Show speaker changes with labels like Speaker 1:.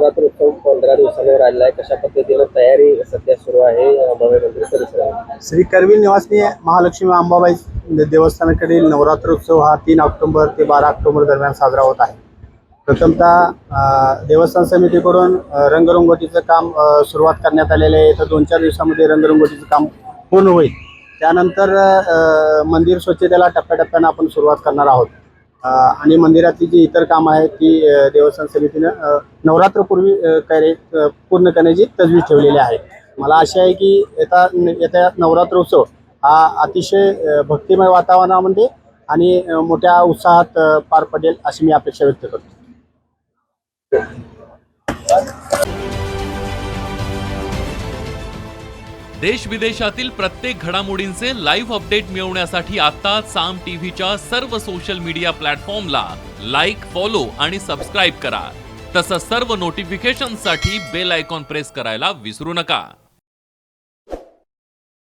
Speaker 1: नवरात्र उत्सव 15 दिवसांवर आलेला आहे. कशा पद्धतीने तयारी सध्या सुरू आहे अंबाबाई मंदिर परिसरात?
Speaker 2: श्री करवीर निवासनी महालक्ष्मी अंबाबाई देवस्थानाकडील नवरात्रोत्सव हा 3 ऑक्टोबर ते 12 ऑक्टोबर दरम्यान साजरा होत आहे. प्रथमतः देवस्थान समितीकडून रंगरंगोटीचं काम सुरुवात करण्यात आलेलं आहे. तर 2-4 दिवसामध्ये रंगरंगोटीचं काम पूर्ण होईल. त्यानंतर मंदिर स्वच्छतेला टप्प्याटप्प्यानं आपण सुरुवात करणार आहोत. आणि मंदिरातली जी इतर कामं आहेत ती देवस्थान समितीनं नवरात्रपूर्वी पूर्ण करण्याची तजवीज ठेवलेली आहे. मला आशा आहे की येत्या नवरात्रोत्सव हा अतिशय भक्तिमय वातावरणामध्ये आणि मोठ्या उत्साहात पार पडेल अशी मी अपेक्षा व्यक्त करतो.
Speaker 3: देश विदेशातील प्रत्येक घडामोडींचे लाईव्ह अपडेट मिळवण्यासाठी आता साम टीव्हीच्या सर्व सोशल मीडिया प्लॅटफॉर्मला लाईक, फॉलो आणि सबस्क्राईब करा. तसंच सर्व नोटिफिकेशनसाठी बेल आयकॉन प्रेस करायला विसरू नका.